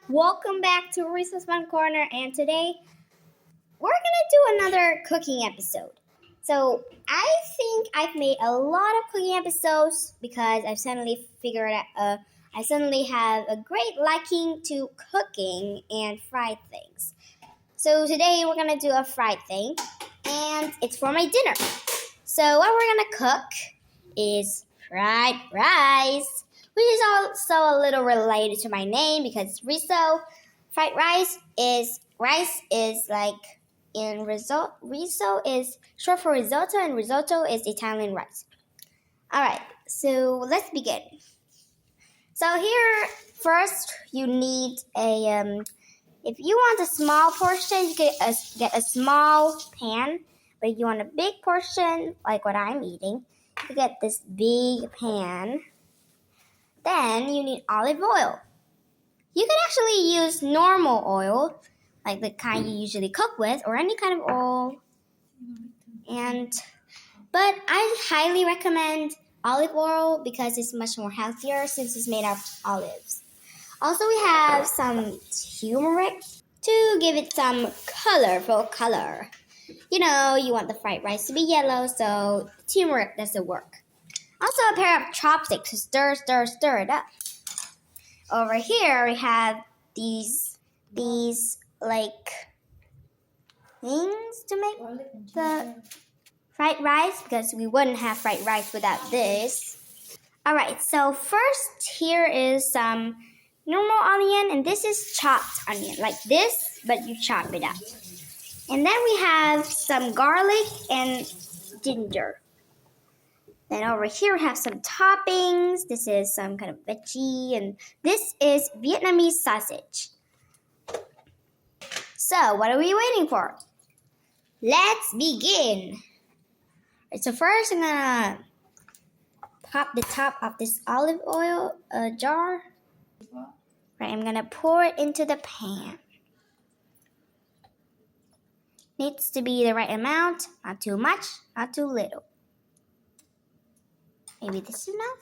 Welcome back to Riso's Fun Corner, and today we're gonna do another cooking episode. So I think I've made a lot of cooking episodes because I've suddenly figured out I suddenly have a great liking to cooking and fried things. So today we're gonna do a fried thing, and it's for my dinner. So what we're gonna cook is fried rice, which is also a little related to my name because Riso. Fried rice is like in risotto. Riso is short for risotto, and risotto is Italian rice. All right, so let's begin. So here first you need a if you want a small portion, you get a small pan. But if you want a big portion, like what I'm eating, you get this big pan. Then you need olive oil. You can actually use normal oil, like the kind you usually cook with, or any kind of oil. But I highly recommend olive oil because it's much more healthier since it's made out of olives. Also, we have some turmeric to give it some colorful color. You know, you want the fried rice to be yellow, so turmeric doesn't work. Also, a pair of chopsticks to stir it up. Over here, we have these like things to make the fried rice because we wouldn't have fried rice without this. Alright, so first here is some normal onion, and this is chopped onion, like this, but you chop it up. And then we have some garlic and ginger. Then over here we have some toppings. This is some kind of veggie, and this is Vietnamese sausage. So what are we waiting for? Let's begin. So first I'm gonna pop the top of this olive oil jar. Right, I'm gonna pour it into the pan. Needs to be the right amount, not too much, not too little. Maybe this is enough.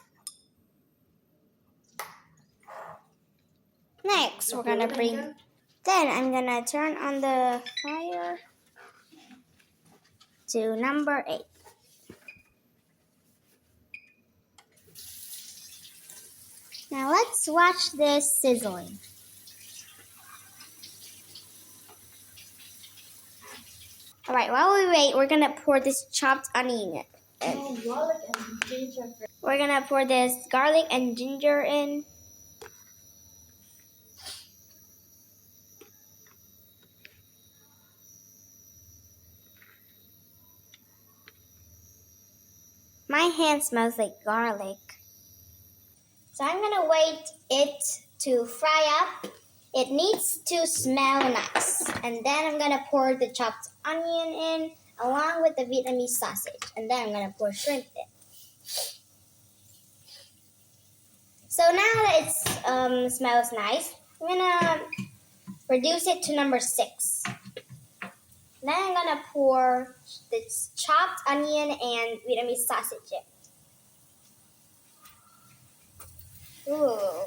Next, we're gonna then I'm gonna turn on the fire to number 8. Now let's watch this sizzling. Alright, while we wait, we're gonna pour this chopped onion in. We're gonna pour this garlic and ginger in. My hand smells like garlic. So I'm gonna wait it to fry up. It needs to smell nice. And then I'm gonna pour the chopped onion in along with the Vietnamese sausage. And then I'm gonna pour shrimp in. So now that it smells nice, I'm gonna reduce it to number 6. Then I'm gonna pour this chopped onion and Vietnamese sausage in. Ooh.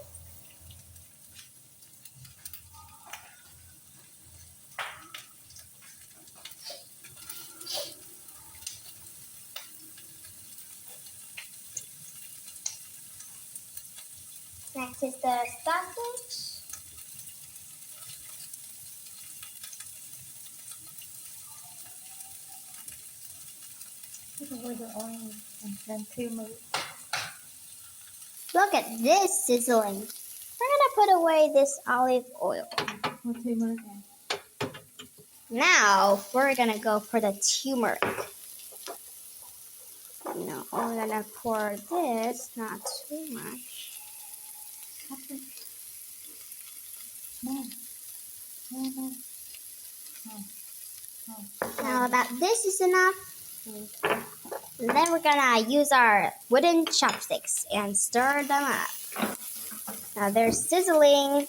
Next is the sausage. Look at this sizzling. We're gonna put away this olive oil. Now we're gonna go for the turmeric. No, we're gonna pour this, not too much. Now about this is enough. And then we're gonna use our wooden chopsticks and stir them up. Now they're sizzling.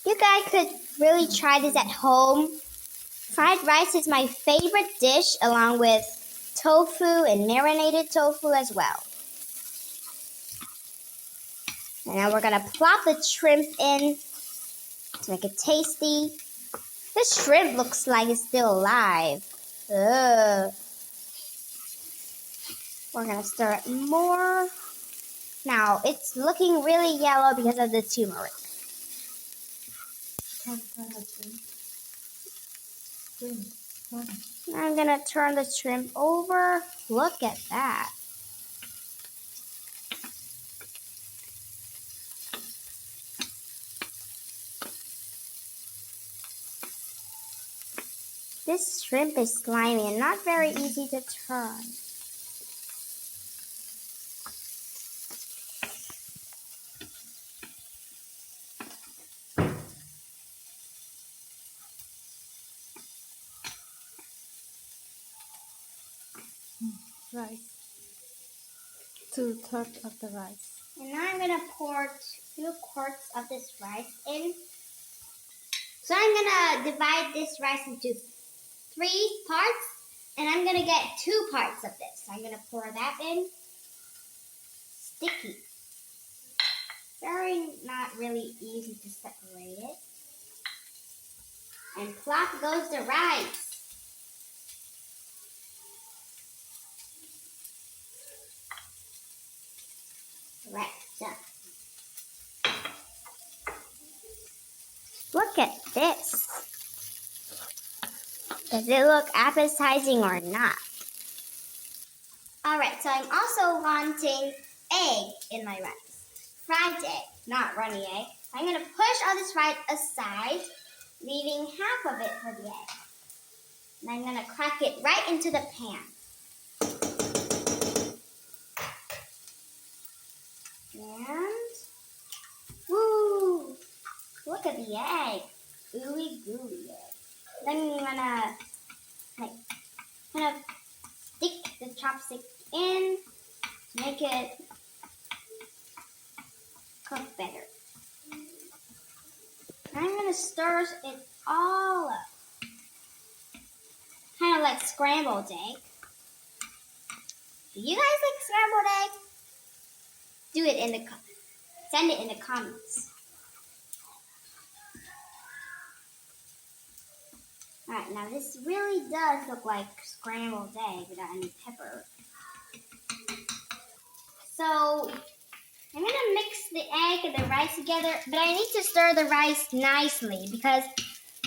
You guys could really try this at home. Fried rice is my favorite dish along with tofu and marinated tofu as well. And now we're gonna plop the shrimp in to make it tasty. This shrimp looks like it's still alive. Ugh. We're gonna stir it more. Now it's looking really yellow because of the turmeric. I'm gonna turn the shrimp over. Look at that. This shrimp is slimy and not very easy to turn. Rice. 2/3 of the rice. And now I'm gonna pour 2 quarts of this rice in. So I'm gonna divide this rice into 3 parts, and I'm gonna get 2 parts of this. So I'm gonna pour that in. Sticky. Very not really easy to separate it. And plop goes the rice. Right, done. Look at this. Does it look appetizing or not? Alright, so I'm also wanting egg in my rice. Fried egg, not runny egg. I'm going to push all this rice aside, leaving half of it for the egg. And I'm going to crack it right into the pan. And, woo! Look at the egg. Ooey gooey egg. Then I'm gonna kind of stick the chopstick in to make it cook better. And I'm gonna stir it all up. Kind of like scrambled egg. Do you guys like scrambled egg? Do it in the send it in the comments. Alright, now this really does look like scrambled egg without any pepper. So I'm gonna mix the egg and the rice together, but I need to stir the rice nicely because,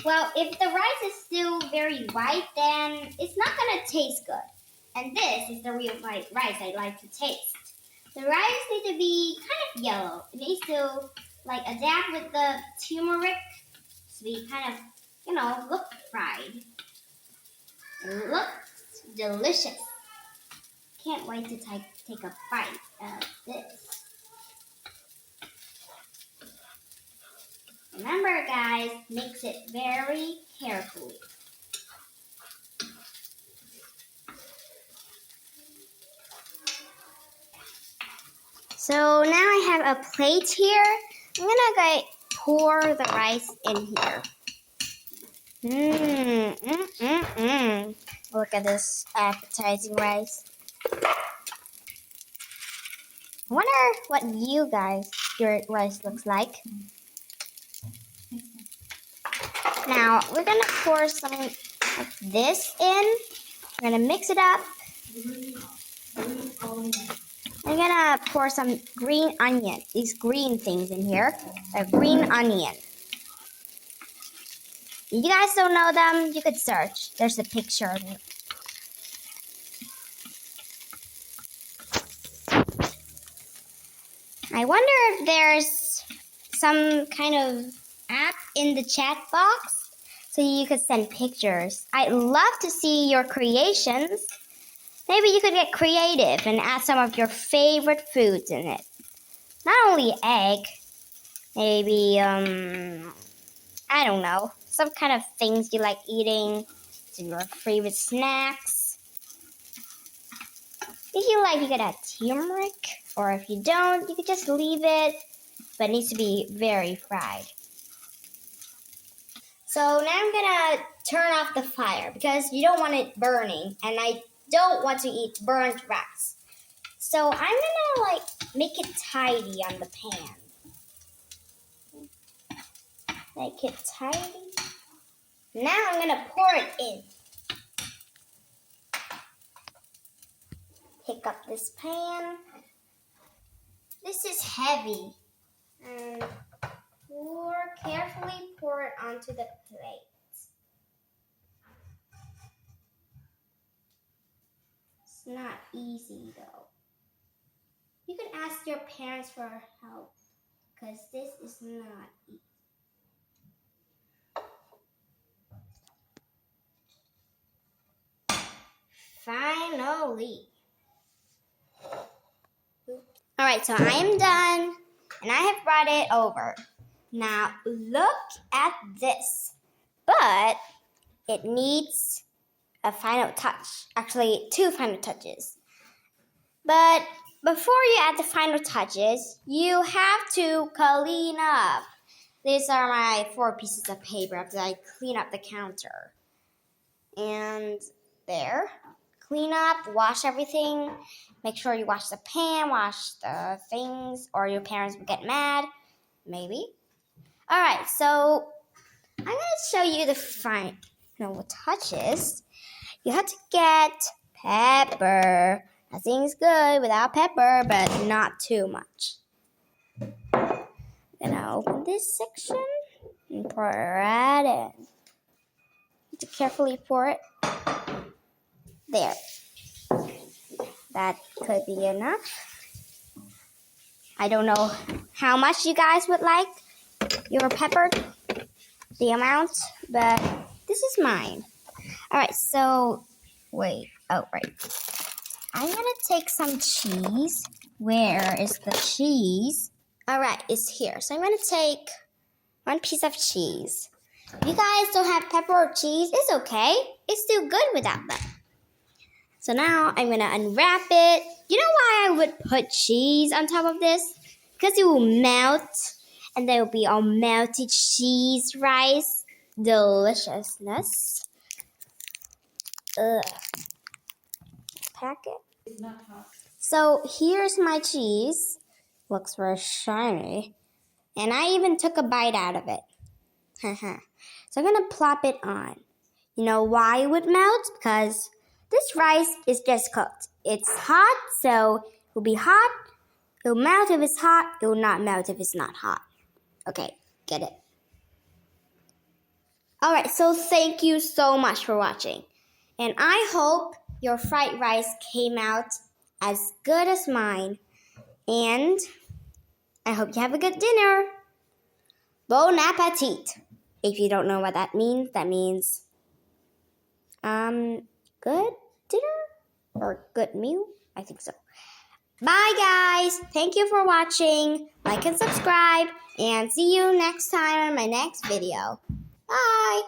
well, if the rice is still very white, then it's not gonna taste good. And this is the real white rice I like to taste. The rice needs to be kind of yellow. It needs to adapt with the turmeric to be kind of, look fried. It looks delicious. Can't wait to take a bite of this. Remember, guys, mix it very carefully. So now I have a plate here. I'm gonna pour the rice in here. Look at this appetizing rice. I wonder what your rice looks like. Now we're gonna pour some of this in. We're gonna mix it up. I'm gonna pour some green onion, these green things in here. A green onion. If you guys don't know them, you could search. There's a picture of it. I wonder if there's some kind of app in the chat box so you could send pictures. I'd love to see your creations. Maybe you could get creative and add some of your favorite foods in it. Not only egg, maybe, I don't know, some kind of things you like eating, some of your favorite snacks. If you like, you could add turmeric, or if you don't, you could just leave it, but it needs to be very fried. So now I'm gonna turn off the fire because you don't want it burning, and I don't want to eat burnt rice. So I'm gonna make it tidy on the pan. Make it tidy. Now I'm gonna pour it in. Pick up this pan. This is heavy. And carefully pour it onto the plate. It's not easy though. You can ask your parents for help because this is not easy. Finally. Alright, so I am done and I have brought it over. Now look at this. But it needs a final touch. Actually, 2 final touches. But before you add the final touches, you have to clean up. These are my 4 pieces of paper after I clean up the counter. And there. Clean up, wash everything. Make sure you wash the pan, wash the things, or your parents will get mad. Maybe. Alright, so I'm going to show you the final touches. You have to get pepper. Nothing's good without pepper, but not too much. I'm going to open this section and pour it right in. You have to carefully pour it. There. That could be enough. I don't know how much you guys would like your pepper, the amount, but this is mine. Alright, so, wait. Oh, right. I'm going to take some cheese. Where is the cheese? Alright, it's here. So I'm going to take 1 piece of cheese. If you guys don't have pepper or cheese, it's okay. It's still good without them. So now I'm going to unwrap it. You know why I would put cheese on top of this? Because it will melt. And there will be all melted cheese rice. Deliciousness. Packet. It's not hot. So here's my cheese. Looks very shiny. And I even took a bite out of it. So I'm going to plop it on. You know why it would melt? Because this rice is just cooked. It's hot, so it will be hot. It will melt if it's hot. It will not melt if it's not hot. Okay, get it? Alright, so thank you so much for watching. And I hope your fried rice came out as good as mine. And I hope you have a good dinner. Bon appetit. If you don't know what that means good dinner or good meal. I think so. Bye guys. Thank you for watching. Like and subscribe and see you next time on my next video. Bye.